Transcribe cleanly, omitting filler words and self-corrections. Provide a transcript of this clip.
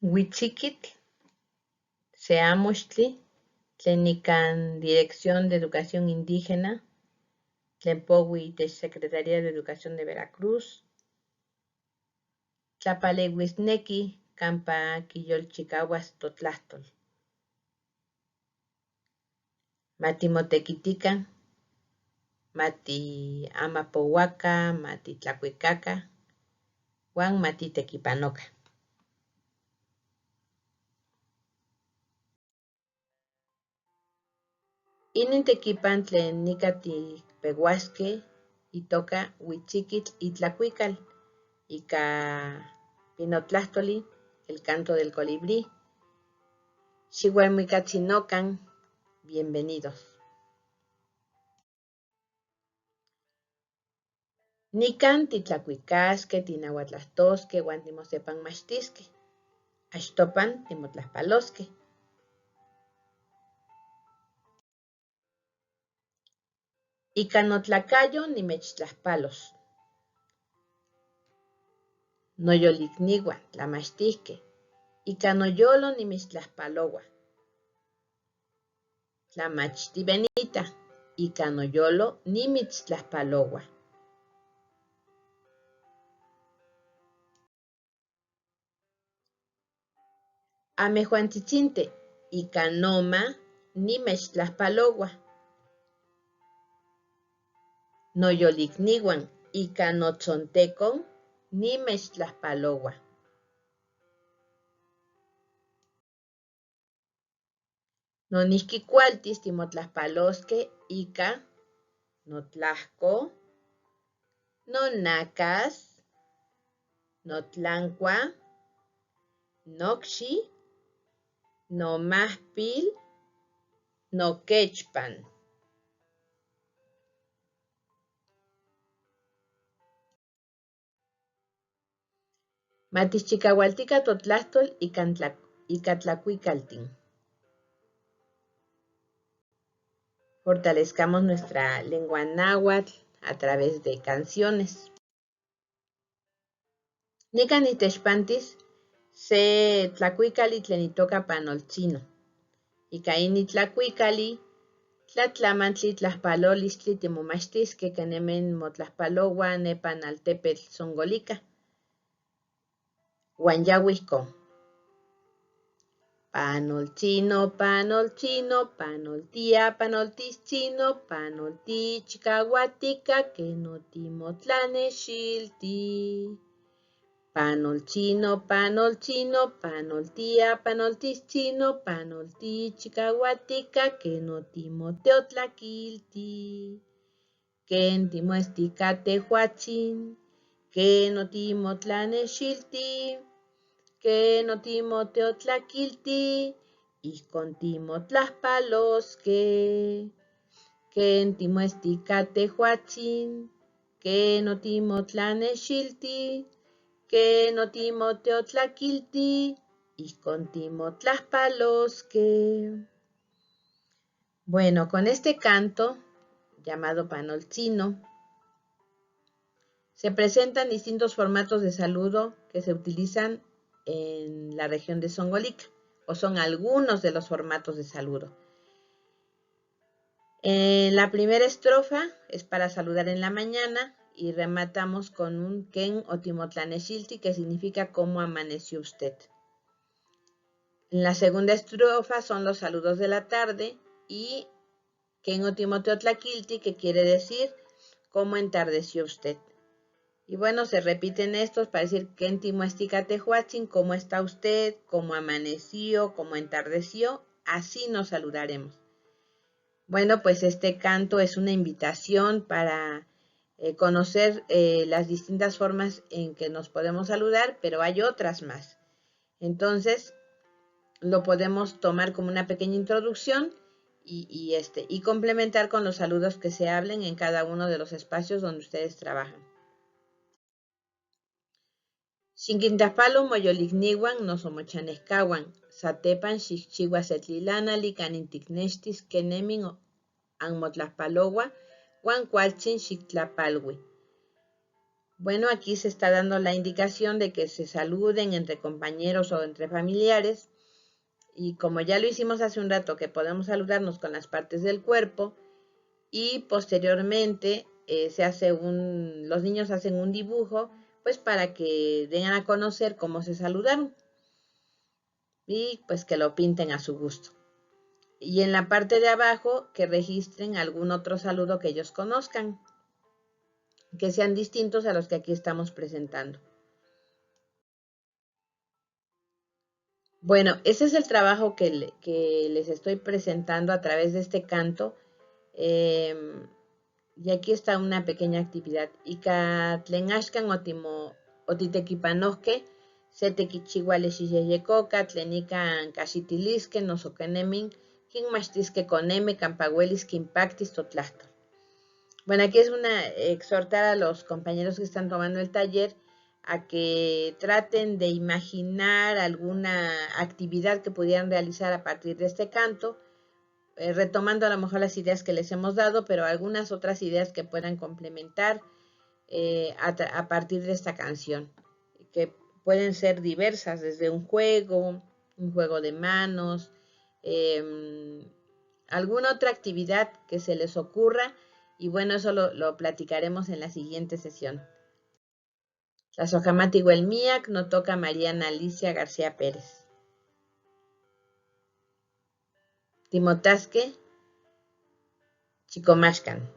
Huichiquitl, Seamochtli, tlen nican Dirección de Educación Indígena, tlen poui itech Secretaría de Educación de Veracruz, tlapaleuisneki campa quiyolchicauas totlahtol. Matimotequitican, matiamapouaca, matitlacuicaca, uan matitequipanoca. Inin tequipan tlen nica tipeuasqueh itoca Huichiquitl Itlacuical, ica pinotlahtoli, el canto del colibrí. Xiualmuicatzinocan, bienvenidos. Nican titlacuicasqueh, tinauatlastosqueh, uan timosepanmachtisqueh. Axtopan timotlahpalosqueh. Ica notlacayo nimechtlahpalos. Noyolikniuan tlamachtihqueh, ica noyolo nimechtlahpaloua. Tlamachti Benita, ica noyolo nimitztlahpaloua. Amejuantzitzinte, ica noma nimechtlahpaloua. Noyolikniuan, ica notzontecon nimechtlahpaloua. Nonihqui cualtis timotlahpalosqueh ica notlahco, nonacas, notlancua, nocxi, nomahpil, noquechpan. Matixchicaualtica totlahtol ica tlacuicaltin. Fortalezcamos nuestra lengua náhuatl a través de canciones. Nican itechpantis se tlacuicali tlen itoca panoltzino. Ica ini tlacuicali, tlatlamantli tlahpalolistli timomachtisqueh kenemin motlahpaloua nepa n altepetl Zongolica. Uan yauihcon. Panoltzino, panoltzino, panoltia, panoltistzino, panolti chicauatica, que no timotlanexilti. Panoltzino, panoltzino, panoltia, panoltistzino, panolti chicauatica, que no timoteotlaquilti. Ken timoesticatehuatzin, que no timotlanexilti. Que no timoteotlaquilti, ijcon timotlahpalosqueh. Ken timoesticatehuatzin, que no timotlanexilti, que no timoteotlaquilti, ijcon timotlahpalosqueh. Bueno, con este canto, llamado panoltzino, se presentan distintos formatos de saludo que se utilizan en la región de Zongolica, o son algunos de los formatos de saludo. La primera estrofa es para saludar en la mañana y rematamos con un Ken o timotlanexilti, que significa ¿cómo amaneció usted? En la segunda estrofa son los saludos de la tarde y Ken o timoteotlaquilti, que quiere decir ¿cómo entardeció usted? Y bueno, se repiten estos para decir Ken timoesticatehuatzin, ¿cómo está usted? ¿Cómo amaneció? ¿Cómo entardeció? Así nos saludaremos. Bueno, pues este canto es una invitación para conocer las distintas formas en que nos podemos saludar, pero hay otras más. Entonces, lo podemos tomar como una pequeña introducción y complementar con los saludos que se hablen en cada uno de los espacios donde ustedes trabajan. Xinquintahpalo moyolikniuan nosomochanescahuan, satepan xicchiuasetlilánali caninticnextis kenemin anmotlahpaloua uan cualtzin xictlapalui. Bueno, aquí se está dando la indicación de que se saluden entre compañeros o entre familiares. Y como ya lo hicimos hace un rato, que podemos saludarnos con las partes del cuerpo, y posteriormente los niños hacen un dibujo, pues para que den a conocer cómo se saludaron y pues que lo pinten a su gusto. Y en la parte de abajo que registren algún otro saludo que ellos conozcan, que sean distintos a los que aquí estamos presentando. Bueno, ese es el trabajo que les estoy presentando a través de este canto. Y aquí está una pequeña actividad. Ika tlenashkan otitequipanosque, setequichihuale xiyeyecoca, tlenican caxitilisque, nosocanemin, quinmachtisque coneme, campahuelis, quimpactis, totlastol. Bueno, aquí es exhortar a los compañeros que están tomando el taller a que traten de imaginar alguna actividad que pudieran realizar a partir de este canto, retomando a lo mejor las ideas que les hemos dado, pero algunas otras ideas que puedan complementar a partir de esta canción, que pueden ser diversas, desde un juego de manos, alguna otra actividad que se les ocurra, y bueno, eso lo platicaremos en la siguiente sesión. La Sojamati Huelmiac no toca Mariana Alicia García Pérez. Timotasque Chicomashcan.